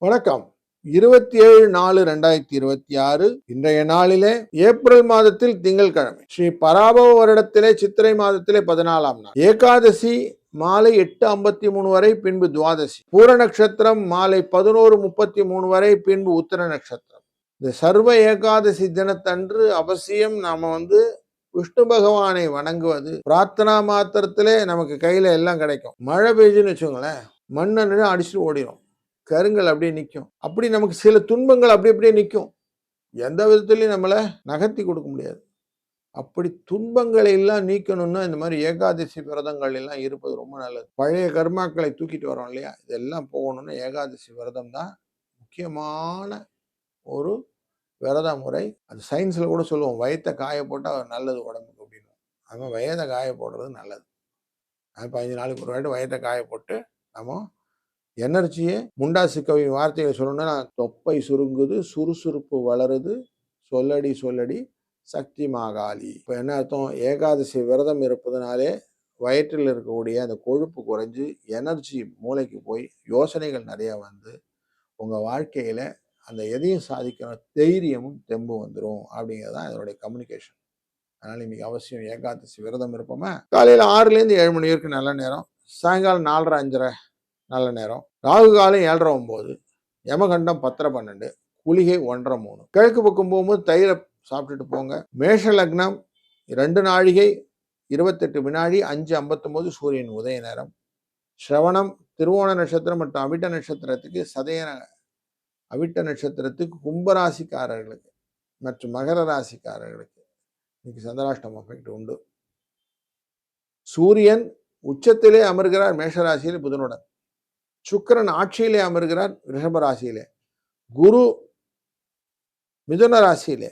வணக்கம். 27/4/2026 இன்றைய நாளிலே ஏப்ரல் மாதத்தில் திங்கட்கிழமை ஸ்ரீ பராபவ வருடத்திலே சித்திரை மாதத்திலே 14ஆம் நாள் ஏகாதசி மாலை 8:53 வரை, பின்பு துவாதசி. பூர நட்சத்திரம் மாலை 11:33 வரை, பின்பு உத்திர நட்சத்திரம். இந்த சர்வ ஏகாதசி தினத்தன்று அவசியம் நாம விஷ்ணு பகவானை வணங்குவது. பிரார்த்தனா மாத்திரத்திலே நமக்கு கையில எல்லாம் கிடைக்கும். மழை பெய்யுதுன்னு வச்சுக்கோங்களேன், மண்ணு அடிச்சுட்டு ஓடிடும், கருங்கள் அப்படியே நிற்கும். அப்படி நமக்கு சில துன்பங்கள் அப்படி அப்படியே நிற்கும். எந்த விதத்திலையும் நம்மளை நகர்த்தி கொடுக்க முடியாது. அப்படி துன்பங்களை எல்லாம் நீக்கணும்னா இந்த மாதிரி ஏகாதசி விரதங்கள் எல்லாம் இருப்பது ரொம்ப நல்லது. பழைய கர்மாக்களை தூக்கிட்டு வரோம் இல்லையா, இதெல்லாம் போகணும்னா ஏகாதசி விரதம் தான் முக்கியமான ஒரு விரத முறை. அது சயின்ஸில் கூட சொல்லுவோம், வயத்தை காய போட்டால் நல்லது உடம்புக்கு அப்படின்னு. அது வயதை காய போடுறது நல்லது. 15 நாளுக்கு ஒரு வாட்டி வயத்தை காய போட்டு நம்ம எனர்ஜியை, முண்டாசு கவி வார்த்தையை சொல்லணும்னா, தொப்பை சுருங்குது, சுறுசுறுப்பு வளருது, சொல்லடி சொல்லடி சக்தி மாகாளி. இப்போ என்ன அர்த்தம்? ஏகாதசி விரதம் இருப்பதனாலே வயிற்றில் இருக்கக்கூடிய அந்த கொழுப்பு குறைஞ்சு எனர்ஜி மூளைக்கு போய் யோசனைகள் நிறைய வந்து உங்கள் வாழ்க்கையில் அந்த எதையும் சாதிக்கிற தைரியமும் தெம்பும் வந்துடும் அப்படிங்கிறதான் இதனுடைய கம்யூனிகேஷன். அதனால் இன்னைக்கு அவசியம் ஏகாதசி விரதம் இருப்போமா. காலையில் 6லேருந்து 7 மணி வரைக்கும் நல்ல நேரம், சாயங்காலம் 4:30 5:30 நல்ல நேரம், ராகு காலம் 7:30 9, யமகண்டம் 10:12, குளிகை 1:30 3. கிழக்கு பக்கம் போகும்போது தயிரை சாப்பிட்டுட்டு போங்க. மேஷ லக்னம் 2 நாழிகை 28 வினாடி 5:59 சூரியன் உதய நேரம். ஸ்ரவணம் திருவோண நட்சத்திரம் மற்றும் அவிட்ட நட்சத்திரத்துக்கு அவிட்ட நட்சத்திரத்துக்கு கும்பராசிக்காரர்களுக்கு மற்றும் மகர ராசிக்காரர்களுக்கு இன்னைக்கு சந்திராஷ்டம எஃபெக்ட் உண்டு. சூரியன் உச்சத்திலே அமர்கிறார் மேஷராசியில் புதனுடன். சுக்கிரன் ஆட்சியிலே அமர்கிறார் ரிஷப ராசியிலே. குரு மிதுன ராசியிலே.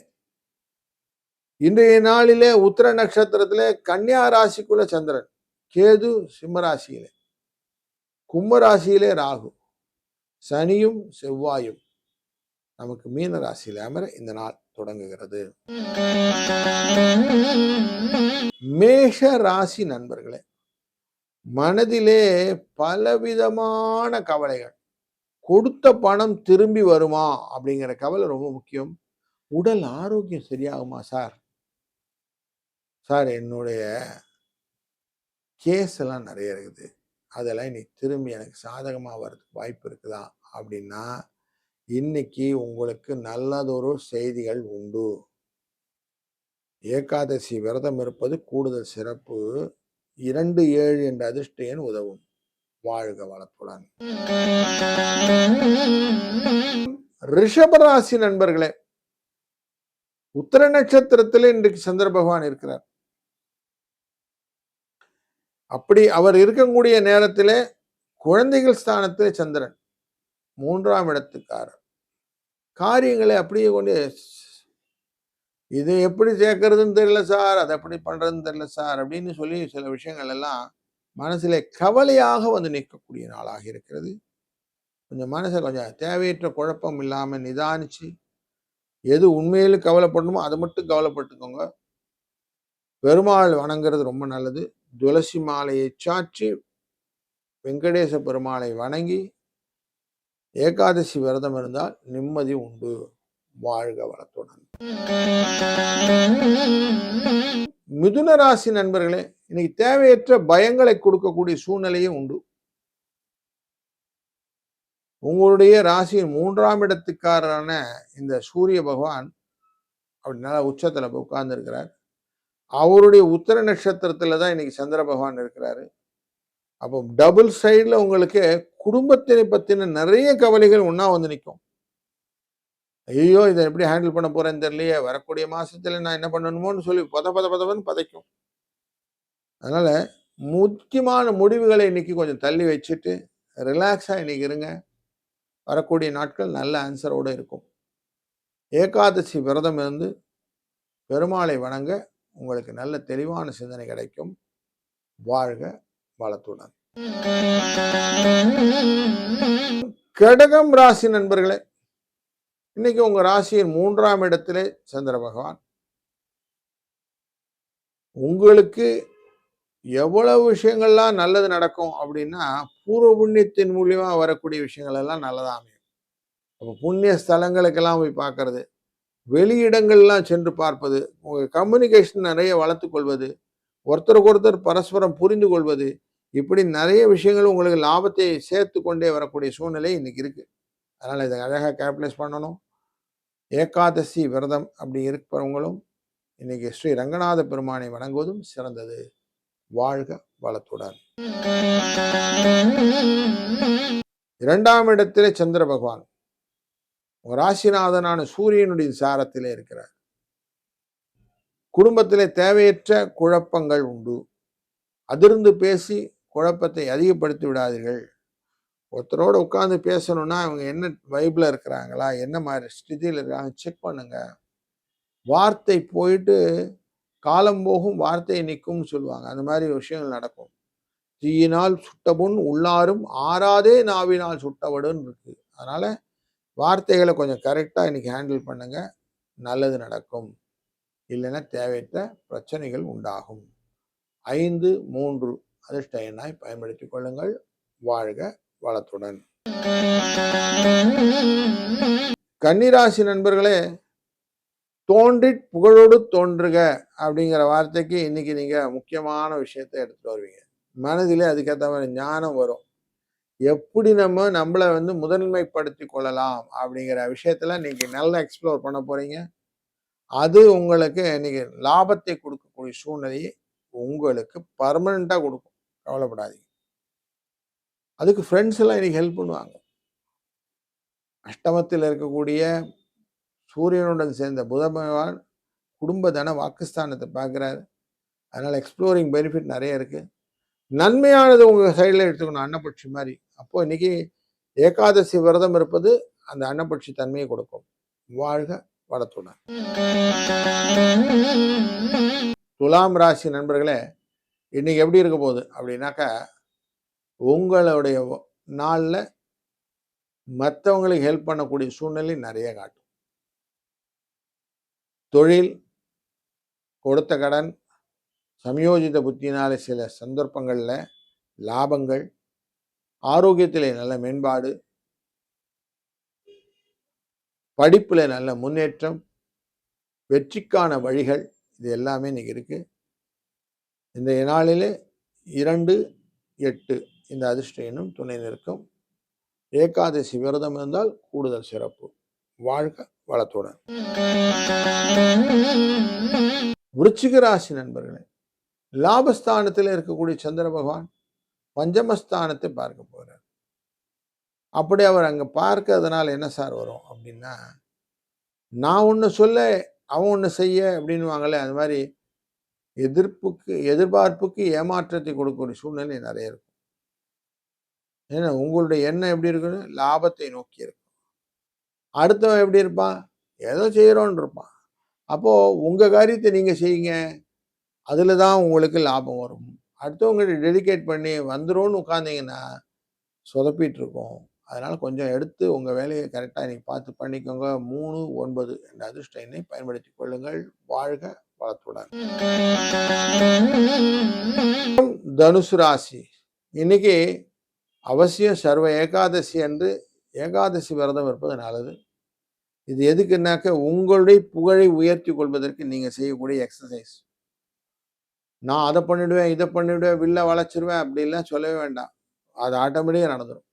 இன்றைய நாளிலே உத்திர நட்சத்திரத்திலே கன்னியா ராசிக்குள்ள சந்திரன், கேது சிம்ம ராசியிலே, கும்ப ராசியிலே ராகு, சனியும் செவ்வாயும் நமக்கு மீன ராசியில அமர இந்த நாள் தொடங்குகிறது. மேஷ ராசி நண்பர்களே, மனதிலே பலவிதமான கவலைகள். கொடுத்த பணம் திரும்பி வருமா அப்படிங்கிற கவலை ரொம்ப முக்கியம். உடல் ஆரோக்கியம் சரியாகுமா சார், என்னுடைய கேஸ் எல்லாம் நிறைய இருக்குது, அதெல்லாம் இன்னைக்கு திரும்பி எனக்கு சாதகமாக வர்றதுக்கு வாய்ப்பு இருக்குதா அப்படின்னா, இன்னைக்கு உங்களுக்கு நல்லதொரு செய்திகள் உண்டு. ஏகாதசி விரதம் இருப்பது கூடுதல் சிறப்பு. 2 7 என்ற அதிர்ஷ்ட எண் உதவும். வாழ்க வளத்துடன். ரிஷபராசி நண்பர்களே, உத்திர நட்சத்திரத்தில் இன்றைக்கு சந்திர பகவான் இருக்கிறார். அப்படி அவர் இருக்கக்கூடிய நேரத்திலே குழந்தைகள் ஸ்தானத்திலே சந்திரன் 3ஆம் இடத்துக்காரர். காரியங்களை அப்படியே கொண்டு, இது எப்படி சேர்க்கறதுன்னு தெரியல சார், அதை எப்படி பண்றதுன்னு தெரியல சார் அப்படின்னு சொல்லி சில விஷயங்கள் எல்லாம் மனசிலே கவலையாக நிற்கக்கூடிய நாளாக இருக்கிறது. கொஞ்சம் மனசை கொஞ்சம் தேவையற்ற குழப்பம் இல்லாம நிதானிச்சு எது உண்மையிலும் கவலைப்படணுமோ அதை மட்டும் கவலைப்பட்டுக்கோங்க. பெருமாள் வணங்குறது ரொம்ப நல்லது. துளசி மாலையை சாற்றி வெங்கடேச பெருமாளை வணங்கி ஏகாதசி விரதம் இருந்தால் நிம்மதி உண்டு. வாழ்க வளத்துடன். மிதுன ராசி நண்பர்களே, இன்னைக்கு தேவையற்ற பயங்களை கொடுக்கக்கூடிய சூழ்நிலையும் உண்டு. உங்களுடைய ராசியின் 3ஆம் இடத்துக்காரரான இந்த சூரிய பகவான் அப்படின்னால உச்சத்துல போய் உட்கார்ந்து இருக்கிறார். அவருடைய உத்திர நட்சத்திரத்துல தான் இன்னைக்கு சந்திர பகவான் இருக்கிறாரு. அப்போ டபுள் சைட்ல உங்களுக்கு குடும்பத்தினை பத்தின நிறைய கவலைகள் ஒன்னா நிற்கும். ஐயோ, இதை எப்படி ஹேண்டில் பண்ண போறேன்னு தெரியலையே, வரக்கூடிய மாசத்துல நான் என்ன பண்ணணுமோன்னு சொல்லி பதன்னு பதைக்கும். அதனால முக்கியமான முடிவுகளை இன்னைக்கு கொஞ்சம் தள்ளி வச்சுட்டு ரிலாக்ஸா இன்னைக்கு இருங்க. வரக்கூடிய நாட்கள் நல்ல ஆன்சரோடு இருக்கும். ஏகாதசி விரதம் இருந்து பெருமாளை வணங்க உங்களுக்கு நல்ல தெளிவான சிந்தனை கிடைக்கும். வாழ்க வளத்துடன். கடகம் ராசி நண்பர்களே, இன்னைக்கு உங்க ராசியின் 3ஆம் இடத்திலே சந்திர பகவான். உங்களுக்கு எவ்வளவு விஷயங்கள்லாம் நல்லது நடக்கும் அப்படின்னா, பூர்வ புண்ணியத்தின் மூலியமா வரக்கூடிய விஷயங்கள் எல்லாம் நல்லதா அமையும். அப்போ புண்ணிய ஸ்தலங்களுக்கெல்லாம் போய் பார்க்கறது, வெளியிடங்கள்லாம் சென்று பார்ப்பது, உங்கள் கம்யூனிகேஷன் நிறைய வளர்த்து கொள்வது, ஒருத்தருக்கு ஒருத்தர் பரஸ்பரம் புரிந்து கொள்வது, இப்படி நிறைய விஷயங்கள் உங்களுக்கு லாபத்தை சேர்த்து கொண்டே வரக்கூடிய சூழ்நிலை இன்னைக்கு இருக்கு. அதனால் இதை அழகாக கேபிட்டலைஸ் பண்ணணும். ஏகாதசி விரதம் அப்படி இருக்கிறவங்களும் இன்னைக்கு ஸ்ரீ ரங்கநாத பெருமானை வணங்குவதும் சிறந்தது. வாழ்க வளத்துடன். 2ஆம் இடத்திலே சந்திர பகவான் ராசிநாதனான சூரியனுடைய சாரத்திலே இருக்கிறார். குடும்பத்திலே தேவையற்ற குழப்பங்கள் உண்டு. அதிர்ந்து பேசி குழப்பத்தை அதிகப்படுத்தி விடாதீர்கள். ஒருத்தரோட உட்கார்ந்து பேசணும்னா அவங்க என்ன வைப்ல இருக்கிறாங்களா, என்ன மாதிரி ஸ்திதியில் இருக்காங்க செக் பண்ணுங்க. வார்த்தை போயிட்டு காலம் போகும் வார்த்தை நிற்கும்னு சொல்லுவாங்க. அந்த மாதிரி விஷயங்கள் நடக்கும். தீயினால் சுட்டபுண் உள்ளாரும் ஆறாதே நாவினால் சுட்டவடுன்னு இருக்கு. அதனால வார்த்தைகளை கொஞ்சம் கரெக்டாக இன்னைக்கு ஹேண்டில் பண்ணுங்க, நல்லது நடக்கும். இல்லைன்னா தேவையற்ற பிரச்சனைகள் உண்டாகும். 5, 3 அதிர்ஷ்ட எண்ணாய் பயன்படுத்திக் கொள்ளுங்கள். வாழ்க வளத்துடன். கன்னிராசி நண்பர்களே, தோன்றிற் புகழோடு தோன்றுக அப்படிங்கிற வார்த்தைக்கு இன்னைக்கு நீங்க முக்கியமான விஷயத்தை எடுத்துட்டு வருவீங்க. மனதிலே அதுக்கேற்ற மாதிரி ஞானம் வரும். எப்படி நம்மளை முதன்மைப்படுத்தி கொள்ளலாம் அப்படிங்கிற விஷயத்துல நீங்க நல்லா எக்ஸ்ப்ளோர் பண்ண போறீங்க. அது உங்களுக்கு இன்னைக்கு லாபத்தை கொடுக்கக்கூடிய சூழ்நிலையை உங்களுக்கு பர்மனண்டா கொடுக்கும். கவலைப்படாதீங்க. அதுக்கு ஃப்ரெண்ட்ஸ் எல்லாம் இன்னைக்கு ஹெல்ப் பண்ணுவாங்க. அஷ்டமத்தில் இருக்கக்கூடிய சூரியனுடன் சேர்ந்த புத பகவான் குடும்ப தன வாக்குஸ்தானத்தை பார்க்குறாரு. அதனால எக்ஸ்ப்ளோரிங் பெனிஃபிட் நிறைய இருக்கு. நன்மையானது உங்க சைடில் எடுத்துக்கணும், அன்னபட்சி மாதிரி. அப்போ இன்னைக்கு ஏகாதசி விரதம் இருப்பது அந்த அன்னபட்சி தன்மையை கொடுக்கும். வாழ்க வளத்துடன். துலாம் ராசி நண்பர்களே, இன்னைக்கு எப்படி இருக்க போகுது அப்படின்னாக்கா, உங்களுடைய நாளில் மற்றவங்களுக்கு ஹெல்ப் பண்ணக்கூடிய சூழ்நிலை நிறைய காட்டும். தொழில், கொடுத்த கடன், சமயோஜித புத்தினால சில சந்தர்ப்பங்களில் லாபங்கள், ஆரோக்கியத்திலே நல்ல மேம்பாடு, படிப்பில் நல்ல முன்னேற்றம், வெற்றிக்கான வழிகள், இது எல்லாமே இன்னைக்கு இருக்கு. இந்த நாளிலே 2, 8 இந்த அதிர்ஷ்ட எண்ணும் துணை நிற்கும். ஏகாதசி விரதம் இருந்தால் கூடுதல் சிறப்பு. வாழ்க வளத்துடன். விருச்சிக ராசி நண்பர்களே, லாபஸ்தானத்தில் இருக்கக்கூடிய சந்திர பகவான் பஞ்சமஸ்தானத்தை பார்க்க போகிறார். அப்படி அவர் அங்க பார்க்கறதுனால என்ன சார் வரும் அப்படின்னா, நான் ஒன்று சொல்ல அவன் ஒன்று செய்ய அப்படின்வாங்களே, அது மாதிரி எதிர்பார்ப்புக்கு ஏமாற்றத்தை கொடுக்கக்கூடிய சூழ்நிலை நிறைய இருக்கும். ஏன்னா உங்களுடைய எண்ணம் எப்படி இருக்குன்னு லாபத்தை நோக்கி இருக்கும். அடுத்தவன் எப்படி இருப்பான், ஏதோ செய்யறோன்னு இருப்பான். அப்போ உங்க காரியத்தை நீங்க செய்யுங்க, அதுல தான் உங்களுக்கு லாபம் வரும். அடுத்தவங்க டெடிகேட் பண்ணி வந்துரும்னு உட்கார்ந்தீங்கன்னா சொதப்பிட்டு இருக்கும். அதனால கொஞ்சம் எடுத்து உங்க வேலையை கரெக்டாக நீங்க பார்த்து பண்ணிக்கோங்க. 3, 9 என்ற அதிர்ஷ்ட எண்ணை பயன்படுத்திக் கொள்ளுங்கள். வாழ்க வளத்துடன். தனுசு ராசி, இன்னைக்கு அவசியம் சர்வ ஏகாதசி அன்று ஏகாதசி விரதம் இருப்பது நல்லது. இது எதுக்குன்னாக்க உங்களுடைய புகழை உயர்த்தி கொள்வதற்கு நீங்க செய்யக்கூடிய எக்ஸசைஸ். நான் அதை பண்ணிடுவேன், இதை பண்ணிவிடுவேன், வில்ல வளைச்சிருவேன் அப்படிலாம் சொல்லவே வேண்டாம். அது ஆட்டோமேட்டிக்காக நடந்துடும்.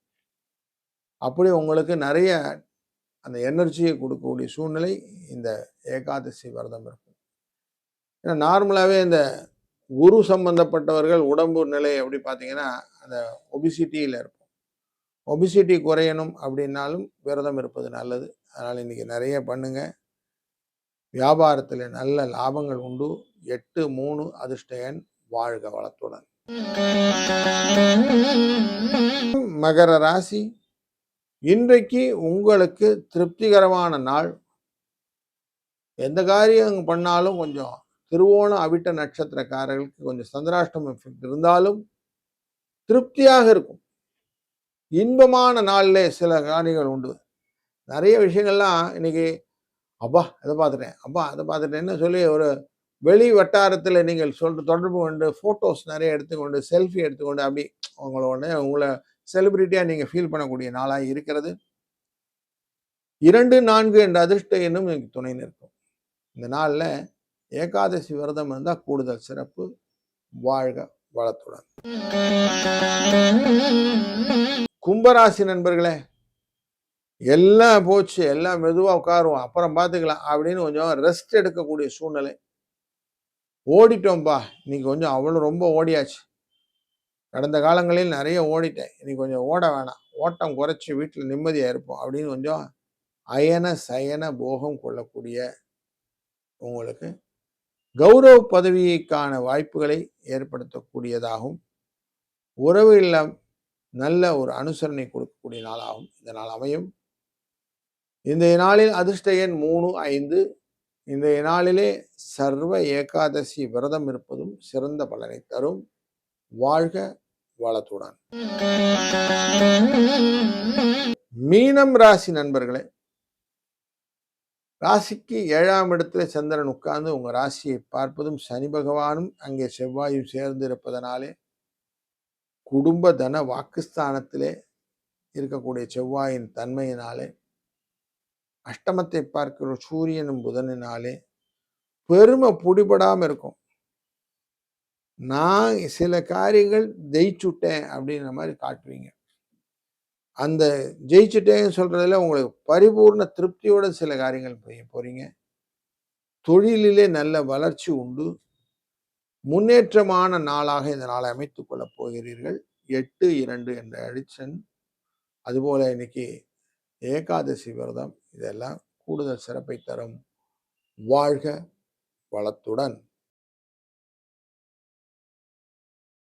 அப்படி உங்களுக்கு நிறைய அந்த எனர்ஜியை கொடுக்கக்கூடிய சூழ்நிலை இந்த ஏகாதசி விரதம் இருக்கும். ஏன்னா நார்மலாகவே இந்த குரு சம்பந்தப்பட்டவர்கள் உடம்பு நிலை எப்படி பார்த்தீங்கன்னா அந்த ஒபிசிட்டியில் இருக்கும். ஒபிசிட்டி குறையணும் அப்படின்னாலும் விரதம் இருப்பது நல்லது. அதனால் இன்னைக்கு நிறைய பண்ணுங்க. வியாபாரத்தில் நல்ல லாபங்கள் உண்டு. 8, 3 அதிர்ஷ்ட எண். வாழ்க வளத்துடன். மகர ராசி, இன்றைக்கு உங்களுக்கு திருப்திகரமான நாள். எந்த காரியம் பண்ணாலும் கொஞ்சம் திருவோண அவிட்ட நட்சத்திரக்காரர்களுக்கு கொஞ்சம் சந்திராஷ்டம எஃபெக்ட் இருந்தாலும் திருப்தியாக இருக்கும். இன்பமான நாளிலே சில காரியங்கள் உண்டு. நிறைய விஷயங்கள்லாம் இன்னைக்கு அப்பா அதை பார்த்துட்டேன், அப்பா அதை பார்த்துட்டேன்னு சொல்லி ஒரு வெளி வட்டாரத்தில் நீங்கள் தொடர்பு கொண்டு ஃபோட்டோஸ் நிறைய எடுத்துக்கொண்டு செல்ஃபி எடுத்துக்கொண்டு அப்படி உங்களை செலிபிரிட்டியாக நீங்கள் ஃபீல் பண்ணக்கூடிய நாளாக இருக்கிறது. 2, 4 என்ற அதிர்ஷ்ட எண்ணும் எனக்கு துணை நிற்கும். இந்த நாள்ல ஏகாதசி விரதம் இருந்தா கூடுதல் சிறப்பு. வாழ்க வளத்துடன். கும்பராசி நண்பர்களே, எல்லாம் போச்சு, எல்லாம் மெதுவா உட்காருவோம், அப்புறம் பார்த்துக்கலாம் அப்படின்னு கொஞ்சம் ரெஸ்ட் எடுக்கக்கூடிய சூழ்நிலை. ஓடிட்டோம்பா, இன்னைக்கு கொஞ்சம் அவ்வளோ ரொம்ப ஓடியாச்சு. கடந்த காலங்களில் நிறைய ஓடிட்டேன், இன்னைக்கு கொஞ்சம் ஓட வேணாம், ஓட்டம் குறைச்சி வீட்டில் நிம்மதியாக இருப்போம் அப்படின்னு கொஞ்சம் அயன சயன போகம் கொள்ளக்கூடிய உங்களுக்கு கௌரவ பதவிக்கான வாய்ப்புகளை ஏற்படுத்தக்கூடியதாகும். உறவு இல்லம் நல்ல ஒரு அனுசரணை கொடுக்கக்கூடிய நாளாகும் இந்த நாள் அமையும். இன்றைய நாளில் அதிர்ஷ்ட எண் 3, 5. இன்றைய நாளிலே சர்வ ஏகாதசி விரதம் இருப்பதும் சிறந்த பலனை தரும். வாழ்க வளத்துடன். மீனம் ராசி நண்பர்களே, ராசிக்கு 7ஆம் இடத்துல சந்திரன் உட்கார்ந்து உங்க ராசியை பார்ப்பதும் சனி பகவானும் அங்கே செவ்வாயும் சேர்ந்து இருப்பதனாலே குடும்ப தன வாக்குஸ்தானத்திலே இருக்கக்கூடிய செவ்வாயின் தன்மையினாலே அஷ்டமத்தை பார்க்கிற சூரியனும் புதனினாலே பெருமை பிடிபடாம இருக்கும். நான் சில காரியங்கள் ஜெயிச்சுட்டேன் அப்படின்ற மாதிரி காட்டுவீங்க. அந்த ஜெயிச்சுட்டேன்னு சொல்றதுல உங்களுக்கு பரிபூர்ண திருப்தியோட சில காரியங்கள் போறீங்க. தொழிலிலே நல்ல வளர்ச்சி உண்டு. முன்னேற்றமான நாளாக இந்த நாளை அமைத்துக் கொள்ளப் போகிறீர்கள். 8, 2 என்ற அடிஷன். அதுபோல இன்னைக்கு ஏகாதசி விரதம் இதெல்லாம் கூடுதல் சிறப்பை தரும். வாழ்க வளத்துடன்.